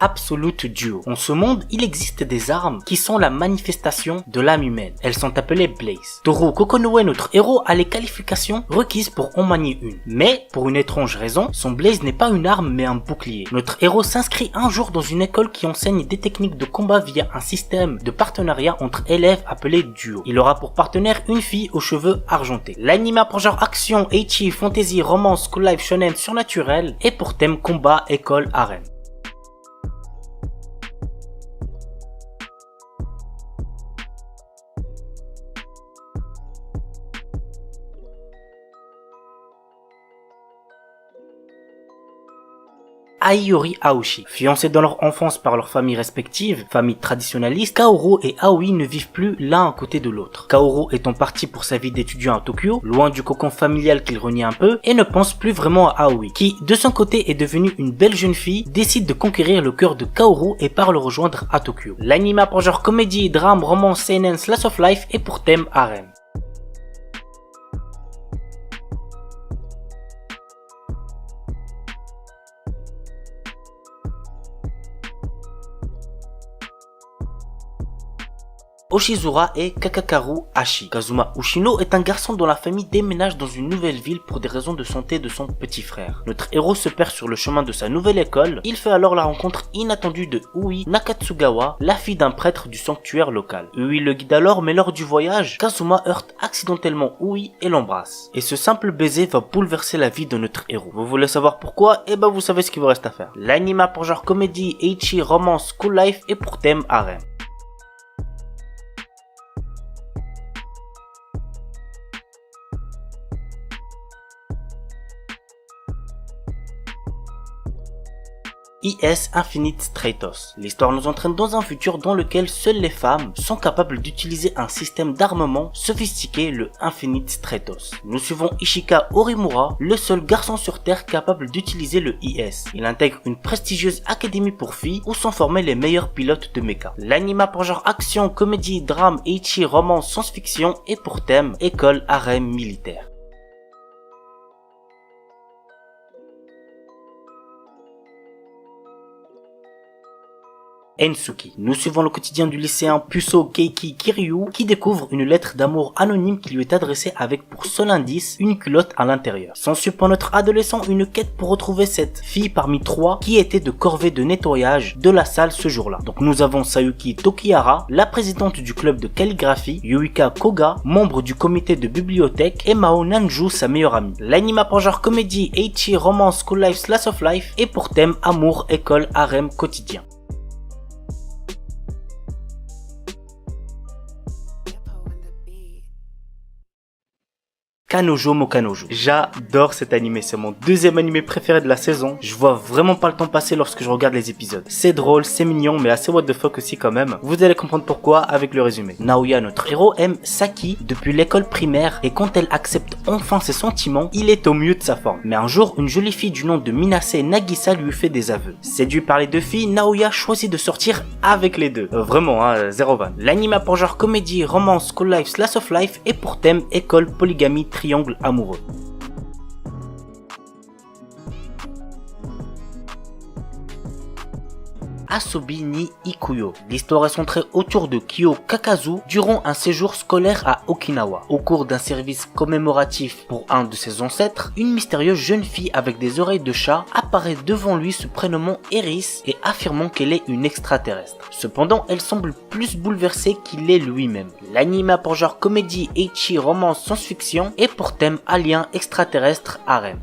Absolute Duo. En ce monde, il existe des armes qui sont la manifestation de l'âme humaine. Elles sont appelées Blaze. Toru Kokonoe, notre héros, a les qualifications requises pour en manier une. Mais, pour une étrange raison, son Blaze n'est pas une arme mais un bouclier. Notre héros s'inscrit un jour dans une école qui enseigne des techniques de combat via un système de partenariat entre élèves appelé Duo. Il aura pour partenaire une fille aux cheveux argentés. L'anime a pour genre action, ecchi, fantasy, romance, school life, shonen, surnaturel et pour thème combat, école, harem. Aiyori Aoshi. Fiancés dans leur enfance par leurs familles respectives, familles traditionnalistes, Kaoru et Aoi ne vivent plus l'un à côté de l'autre. Kaoru étant parti pour sa vie d'étudiant à Tokyo, loin du cocon familial qu'il renie un peu, et ne pense plus vraiment à Aoi, qui, de son côté est devenue une belle jeune fille, décide de conquérir le cœur de Kaoru et part le rejoindre à Tokyo. L'anime a pour genre comédie, drame, romance, seinen, slice of life et pour thème harem. Oshizura et Kakakaru Hashi. Kazuma Ushino est un garçon dont la famille déménage dans une nouvelle ville pour des raisons de santé de son petit frère. Notre héros se perd sur le chemin de sa nouvelle école. Il fait alors la rencontre inattendue de Ui Nakatsugawa, la fille d'un prêtre du sanctuaire local. Ui le guide alors, mais lors du voyage, Kazuma heurte accidentellement Ui et l'embrasse. Et ce simple baiser va bouleverser la vie de notre héros. Vous voulez savoir pourquoi? Eh ben vous savez ce qu'il vous reste à faire. L'anime a pour genre comédie, ecchi, romance, school life et pour thème harem. IS Infinite Stratos. L'histoire nous entraîne dans un futur dans lequel seules les femmes sont capables d'utiliser un système d'armement sophistiqué, le Infinite Stratos. Nous suivons Ishika Orimura, le seul garçon sur Terre capable d'utiliser le IS. Il intègre une prestigieuse académie pour filles où sont formés les meilleurs pilotes de mecha. L'anime a pour genre action, comédie, drame, ecchi, romance, science-fiction et pour thème école, harem, militaire. Ensuki. Nous suivons le quotidien du lycéen puceau Keiki Kiryu qui découvre une lettre d'amour anonyme qui lui est adressée avec pour seul indice une culotte à l'intérieur. S'ensuit pour notre adolescent une quête pour retrouver cette fille parmi trois qui était de corvée de nettoyage de la salle ce jour-là. Donc nous avons Sayuki Tokihara, la présidente du club de calligraphie, Yuika Koga, membre du comité de bibliothèque et Mao Nanju, sa meilleure amie. L'anime a pour genre comédie, ecchi, romance, school life, slice of life et pour thème amour, école, harem, quotidien. Kanojo mo Kanojo. J'adore cet animé, c'est mon deuxième animé préféré de la saison. Je vois vraiment pas le temps passer lorsque je regarde les épisodes. C'est drôle, c'est mignon, mais assez what the fuck aussi quand même. Vous allez comprendre pourquoi avec le résumé. Naoya, notre héros, aime Saki depuis l'école primaire et quand elle accepte enfin ses sentiments, il est au mieux de sa forme. Mais un jour, une jolie fille du nom de Minase Nagisa lui fait des aveux. Séduit par les deux filles, Naoya choisit de sortir avec les deux. Vraiment, zéro van. L'anime a pour genre comédie, romance, school life, slice of life et pour thème école, polygamie, triangle amoureux. Asobi ni Ikuyo. L'histoire est centrée autour de Kyo Kakazu durant un séjour scolaire à Okinawa. Au cours d'un service commémoratif pour un de ses ancêtres, une mystérieuse jeune fille avec des oreilles de chat apparaît devant lui se prénommant Eris et affirmant qu'elle est une extraterrestre. Cependant, elle semble plus bouleversée qu'il est lui-même. L'anime a pour genre comédie, ecchi, romance, science-fiction et pour thème alien, extraterrestre, harem.